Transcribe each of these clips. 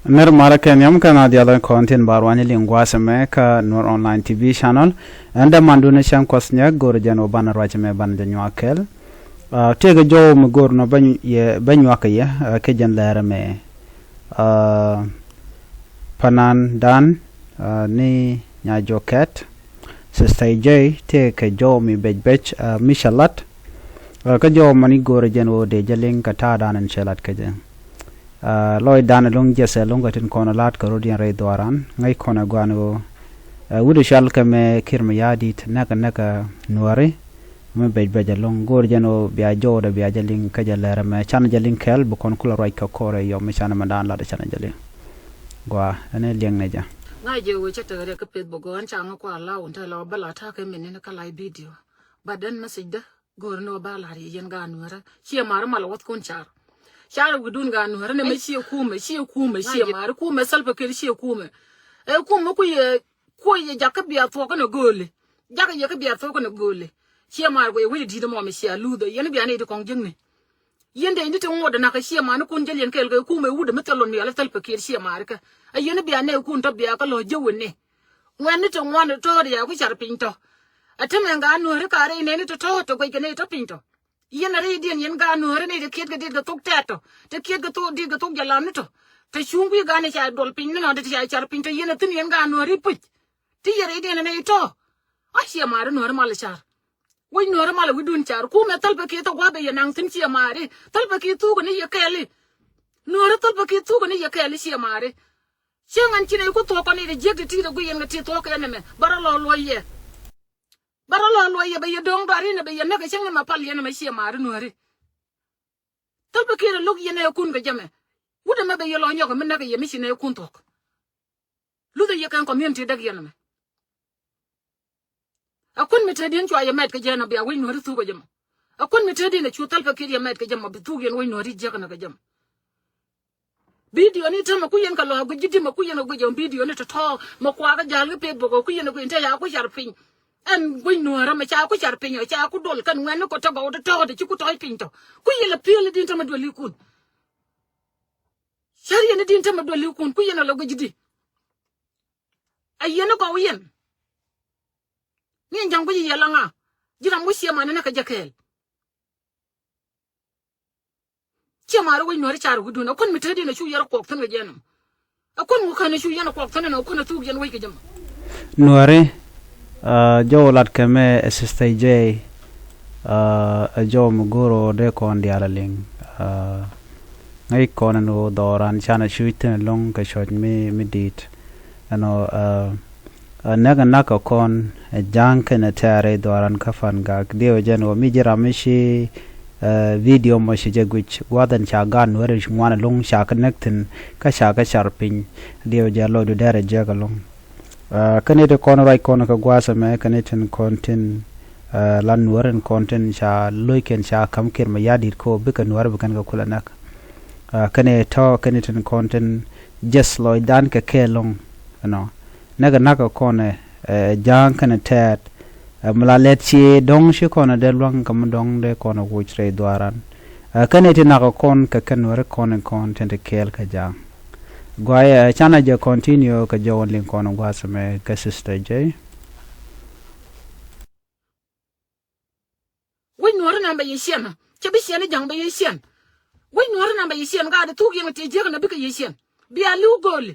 Nirmara Kenyam Canadian content barwani lingua semeka Nur Online TV channel anda mandune shan kwasnya gorjan obana rajme banda nyakel tega jow mu gorno banyuaka ya kejan larame panan dan ni nya joket sister J tega jow mi bej mishalat ka jow mani gorjan o de jaling kata danan shelat kejan Lloyd dan long jese long gatin kono lat karodian ray doaran ngai kona gwano wudu shal kame kirma yadit naka nuare me bej long gorjano biya joda biya jaling kajalera me chana jaling kel bu kon kula ray ka kore yo me chana mandan la chana jaling gwa ane liang neja ngai je we chete re ka pet bogo an changa kwa la unta la bala ta ka men ne ka lai video badan message da gorno bala ri yen ga nuara chi mar mal wat kon char Shara gudun ga nuhara ne shi kuma shi mari kuma salfa ke shi kuma kuma ku ye jaka biya to kana gole jaka ye ka biya to kana gole shi mari go ye di mo me shi aludo yen biya ne de kon jingne yende indi to ngoda na ka shi mari kun jelen kel ga kuma wuda metalon mi ala salfa ke shi mari ka yen biya ne kun to biya ka lo jewne ngwan to ngwan to ya ku char pinto ateme ga nuhara ka re ne to go ne to pinto yen re dien yen ga no re ne de kiet ga dit ga tok tato te kiet ga to dit ga tok jalan to te chungu ga ne cha dol pin no de cha char pin te yen tin yen ga no ri put ti yere dien ne to a chi ma re no re mal char wi no re mal wi dun char ku me tal pa ki to wa be yen ang tin chi ma re tal pa ki tu ga ne ye kele no re tal pa ki tu ga ne ye kele chi ma re chi ngan chi ne ku to ko ne de je ti de gu yen ga ti to ka ne me bara lo ye Baralo ye be yedong dari ne be yenne ke chenge ma pal yenne ma shi ma nuari tolbe kire lug yenne kun ga jame wuda me be yelo nyogo me naka ye mi shine kun tok luda ye kan community dag yenne me akun mi tedin chwa ye met ke jena be awi nuari tu ga jama akun mi tedin ne chu tolbe kire ye met ke jama be tu yen wi nuari je kana ga jama video ni tama ku yen ka lo ga jidi ma ku yen ga jam video ni to ma kwa ga jal pe bogo ku yen ku inte ya ku jar pin en we nuara ma cha ku char pinyo cha ku dol kan ngwan ko to go to de ku toy pinto ku yela pele din tama doli kun shari ne din tama doli kun ku yena logo jidi ayena ko yen ni jang ku yela nga jira mu shi ma ne ka jakel che ma ro we nuara char gudu na kun mitedi na shu yar ko tan ga jenam akun mu kana shu yana ko tan na kun tu gen we ke jam nuare jo lat kame sister J jo muguro de kon dialaling ngai kon no doran chana shuiten long ka shot mi dit ano naga naka kon jang kana tare doran kafan ga dio jeno mi jira mishi video mo shi jagwich wadan cha gan wore shwana long sha connectin ka sharpin dio jalo do dare jagalong kane de kono rai kono ka gwasa me kane ten content lan nuaren content cha loiken cha kam kir ma yadir ko bika nuar bukan ka kula nak kane to kane ten content just loy dan ka kelong no naga naka kone jang kane tet mala letchi dong shi kono de long kam dong de kono wuchre dwaran kane ten naka kon ka kan nuar kono content kel ka jang Gwaya chana je continue ka jo link kono gwasa me ka sister J we nuara na ba yesian che bi sian jang ba yesian we nuara na ba yesian ga de tu ge mate je na bi ka yesian bi alu gol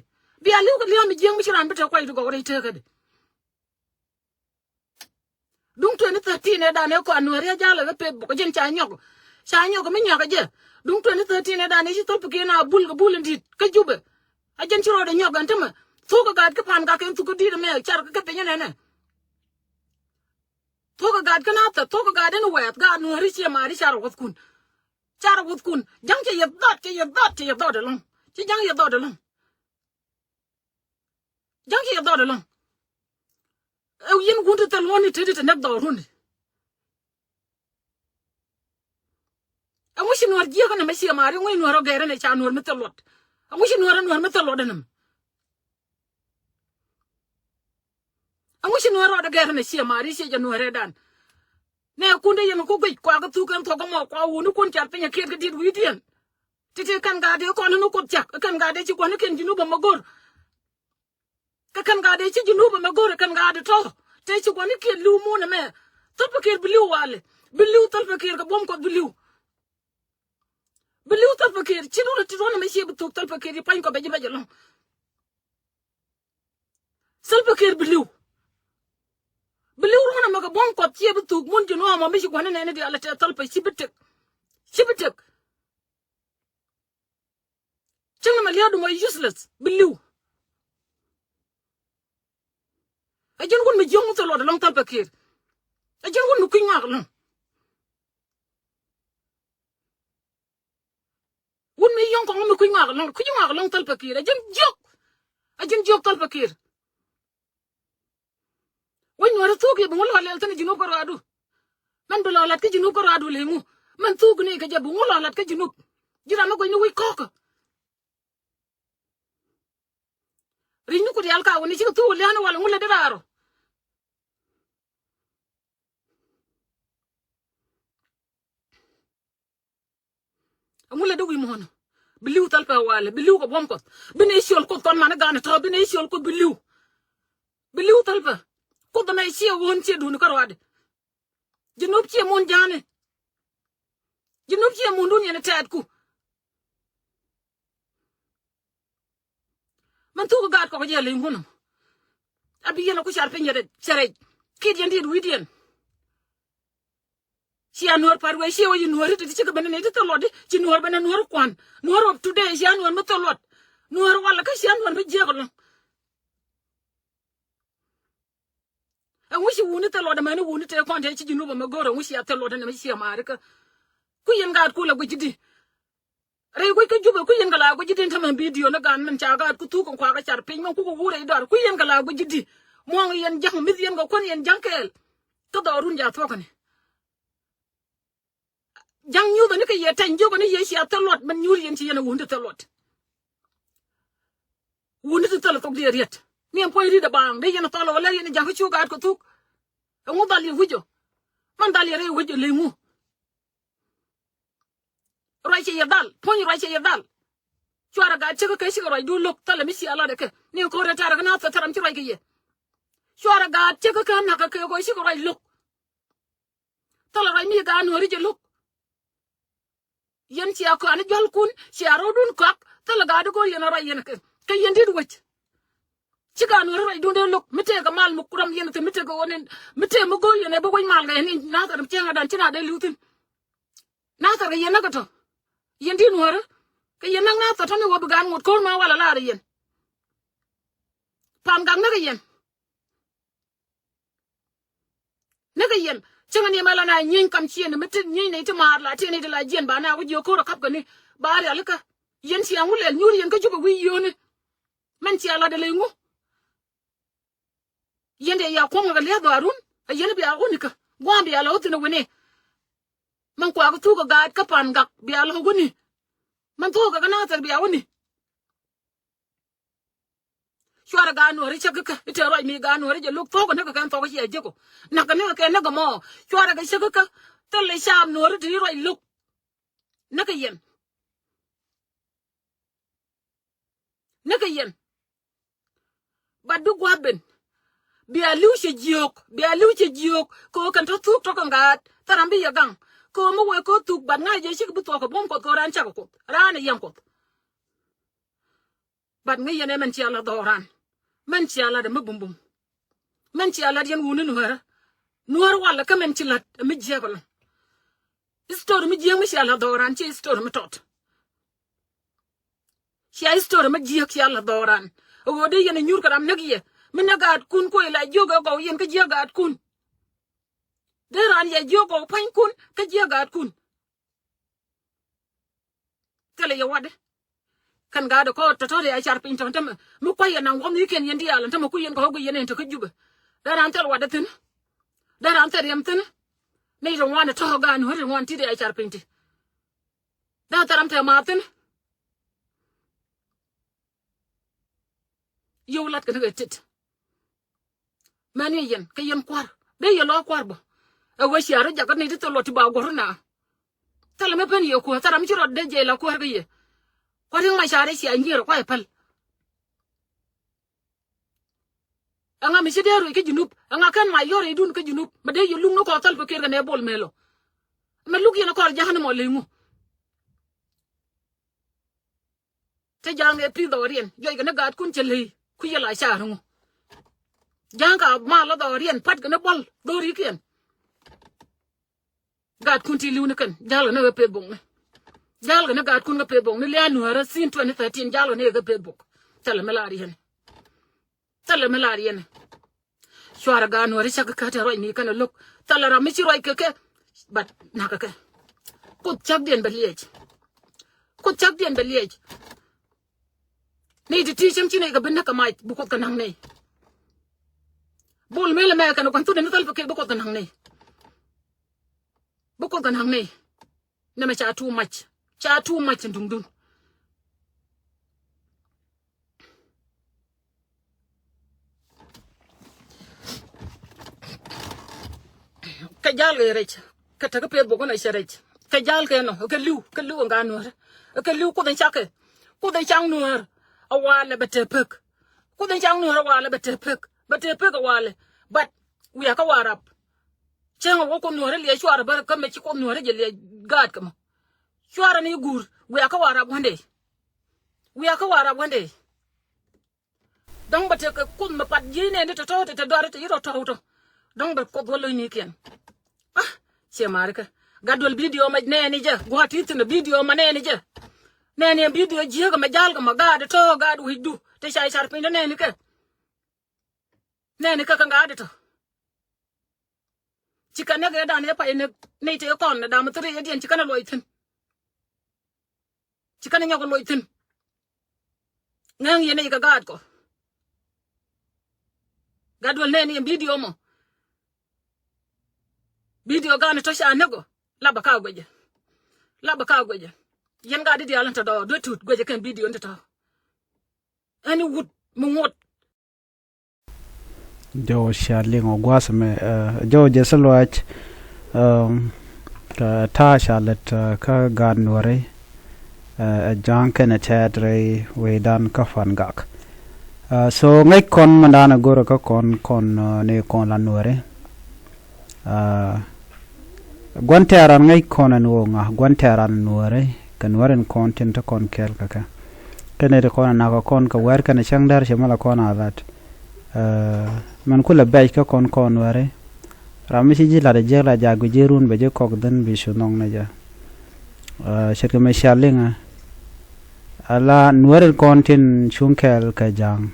bi alu ko le mi jeng mi chiran bita ko go re te ka de dung 2013 ne da ne ko nuara ja le pe ko jen cha nyog me nyaga je dung 2013 ne da ne shi top ke na bul ndi ka jube ajen chiro de nyoga ntama thuka gad ka pan ka ken thuka di me char ka pe ne thuka gad ka na ta thuka gad ne wet ga no ri che ma ri char wat kun jang che ye dot de long che jang ye dot de long e yin gun te lo ni te ne do run a mushi no argie ka na me shi ma ri ngoi no ro ga ne cha no me te lot Amushi nuara metalo denam. Amushi nuara da gera na shi mari shi ja nuara dan. Ne kunde yema ko gui kwa ga tu kan to ga mo kwa wonu kun cha penya ket ga dit wi dien. titi kan ga de ko no ko chak kan ga de ci ko no ken jinu ba magor ka kan ga de ci jinu ba magor kan ga de to te ci ko ni ken lu mu na me tal fakir biliw wale biliw tal fakir ka bom ko biliw tal fakir ci no ti do na me ci bu tok tal fakir pañ ko beji beji long sal fakir biliw rona maga bom ko ci bu tok mun jinu ma me ci ko ne di ala te tal fa ci bitek Chinga maliadu mo useless biliw ajun gun mi jong to lo long tal pakir ajun gun ku ngak long gun mi yong ko mi ku ngak long tal pakir ajun jok tal pakir wen wara tuki bu ngolo lel tan jinu ko radu man do lat ke jinu ko radu le mu man tuki ne ke jabu ngolo lat ke jinu jira ma ko ni wi koko Rinyu ko dial ka woni ci tu le an wala ngule diraro ngule dogu mo hono biliw tal pa wala biliw ko bom ko bine siol ko ton man gana to bine siol ko biliw tal pa ko da may ci won ci dunu ko wade jinop ci mon jane jinop ci mon dun yene taat ku man tu gaat ko jele ngunum abi yena ko char penye de sere kid yendi widien si anor parwe si o yinor te ci ko benene te lodi ci nor benen nor kwan nor of today si anor ma to lot nor wala ka si anor be jegol wusi wuni te lodi man wuni te konte ci jinu ba ma goro wusi te lodi na si amarika ku yen gaat ku la gujidi rey ko juba ku yen gala gujidi tam video na gan nan cha gaat ku tu ko kwa ga char pin man ku ko wure dar ku yen gala gujidi mo ngi yen jang mi yen go kon yen jankel to do run ja to kan jang nyu ba ni ke ye tan jogo ni ye si atalot man nyul yen ci yen wunde talot wunde talot ko de riet mi en poy ri da bang de yen tolo wala yen jang ci gaat ko tu ngu dal yi wujo man dal yi re wujo le mu roi ci ye dal poñ roi ci ye dal chuara ga ci ko kay ci roi du lok tala mi si ala de ke ni ko retara na fa taram ci roi ke ye chuara ga ci ko kan na ka ko ci roi lok tala roi mi ga no ri je lok yen ci ko an jol kun ci aro dun kak tala ga do ko yen roi yen ke yen dit wacc ci ga no roi dun de lok mi te ga mal mu kuram yen te mi te ga wonen mi te mu go yen ba goy mal ga yen na taram ci nga dan ci na de lutin na tar ga yen na to yen din wara ke yen na ta tan wo bugan ngot ko ma wala la yen pam gang na yen chenga ni mala na nyin kam chien mit nyin ne ma la te ne de la jen ba na wo jo ko kap ga ni ba ya laka yen si an wulel nyuri yen ka juba wi yone man ci ala de le ngu yen de ya ko ga le do arun yen bi a unika gwa bi ala otina wene man kwa ko tu ga ka pan ga bi ala guni man to ga na tar bi a woni Shwara ga no ri chaka ka ite roi mi ga no ri je luk to ko ne ka kan to ko ye je ko na ka ne ka ne ga mo shwara ga chaka ka to le sham no ri ti roi luk na ka yen ba du gwa ben bi a lu che jiok ko kan to tuk to kan ga taram bi ya gang ko mo we ko tuk ban nga je shi bu to ko bom ko ran cha ko ran yem ko ban nga yen men ci ala doran men ci ala de mabum men ci ala yen wonu nuwar wala ka men ci lat mi jegol histoire mi jeng mi ci ala doran ci histoire mi tot ci histoire mi jek ci ala doran o de yen nyur karam nak ye mi nagat kun ko la joga go yen ka jegat kun de ran ye jogo pan kun ka jegat kun kale ya wade kan ga da ko to ya char pin tam mu ko yana ngom ni ken yendi ala tam ku yen ko go yen to kujuba da ran tel wada tin da ran tel yam tin ne ro wana to ga no ro wan ti ya char pin ti da taram te ma tin yo lat ka ga tit mani yen ka yen kwar be ye lo kwar bo e we share ja ka ni to lo ti ba go na tala me pen ye ko taram ci ro de je la ko ga ye Horing mai share si anjiro kwa epal. Anga mi sideru ke junub, anga kan mai yore idun ke junub, made yulung no ko tal pekir ne bol melo. Meluk yana ko jahan mo lengu. Te jang e pri dorien, yoy gana gat kun cheli, ku yala sharungu. Jang ka ma la dorien pat gana bol, dori kien. Gat kun ti lu ne kan, jalo ne pe bong ne. Jalo gana gat kun ga pe bong ne le anu ara sin 2013 jalo ne ga pe bok. Tala melari hen. Tala melari hen. Shwara ga anu ara shaka ka ta roi ni kan lok. Tala ra mi chi roi ke but nakake. Kut chak dien beliej. Kut chak dien beliej. Ni di tishem chine ga binna kamai bukot kanang nei. Bol mele me kan kan tu ne tal ke bukot kanang nei. Bukot kanang nei. Na me cha too much. Cha too much ndung dung. Ka jale rech. Ka ta pe bukot na sherech. Ka jal ke no ka lu nga no. Ka lu ko den chake. Ko den chang no. Awale betepek. Ko den chang no awale betepek. Betepek awale. But we are kawarap. Chenga wo ko no re le shwara bar ka me chi ko no re le gad kama. Shwara ni gur we are kawarap one day. We are kawarap one day. Dong ba te ka kun ma pat yi ne te to te dore te yiro to. Dong ba ko bolo ni ken. Ah, che marka. Gadol video ma ne ni je. Go hati tin video ma ne ni je. Ne ni video je ga ma jal ga ma gad to gad wi du. Te shai shar pin ne ni ka. Ne ni ka kan gad to. Chika ne ga da ne pa ne te kon na da ma tre dien chika na loitin. Chika ne nyago loitin. Ngang ye ne ka gad ko. Gadol ne ni video mo. Video ga ne to sha ne go. Laba ka gweje. Laba ka gweje. Yen ga di alanta do tut gweje kan video nta. Ani wood mungot. Jo Charling ogwas me jo jeselwach ta Charlotte ka ganware janken a chadre we dan ka fangak. So ngai kon mandana goro ka kon ne kon lanware. Gwantaran ngai konan wonga gwantaran nuare kan waren content kon kel kaka kene de kon na kon ka war kan changdar shemala kon alat man kula bay ka kon ware ramisi ji la de jela jagu jerun be je kok den bi sunong na ja shirka me shalinga ala nuare content chunkel ka jang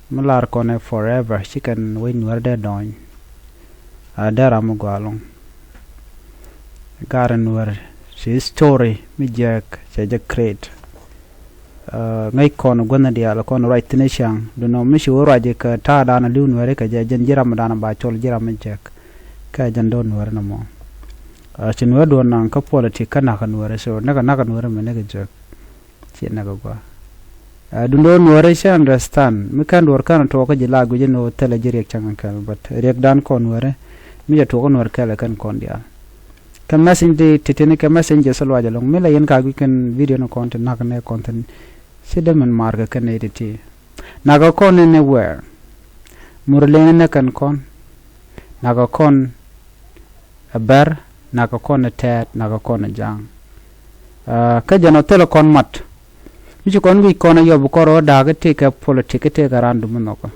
malar kon forever chicken we nuare de don adara mo galong Garan war si story mi jack se je create ngai kon gonna dia la kon right ne shang do no mi shuru aje ka ta da na liun ware ka je jen jiram da na ba chol jiram mi jack ka jen don war na mo chin wa do na ka politic kana kan ware so na kan ware me ne ga jack chi na ga gwa do no ware she understand mi kan wor kan to ka je la gu je no tele jire chang kan but rek dan kon ware mi je to kon war kala kan kon dia kan messenger titene kan messenger salwa jalong mela yen ka kan video no content na kan content sidaman marga kan editi naga kon anywhere murlene ne kan kon naga kon abar naga kon tat naga kon jang ka jano tele kon mat mi kon wi kon yob ko ro daga te ka politique te ka randu monoko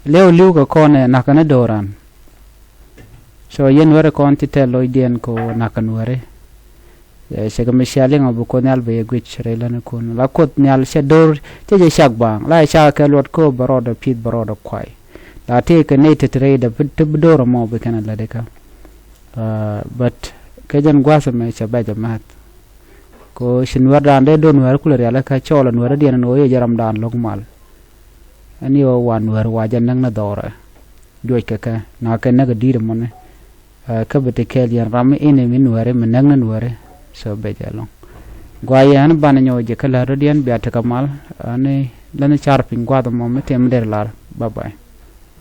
lew liw ka kon na kan doran so yen ware kon titelo idien ko nakan ware se ga mishaling abu ko nyal be gwich relan ko la kot nyal se dor te je shak bang la sha ka lot ko baroda pit baroda kwai la te ka ne te tre da tib dor mo be kana la de ka but ka jan gwasa me cha ba jamat ko shin warda ande don war kula ya la ka chola war dien no ye jaram dan lok mal ani o wan war wajan nang na dora joy ka na ka na ga dir mo ne ka bete kel yan ram ene min ware menang nan ware so be jalong gwayan ban nyo je kala rodian be atakamal ane lana charping gwa do mo me tem der lar bye bye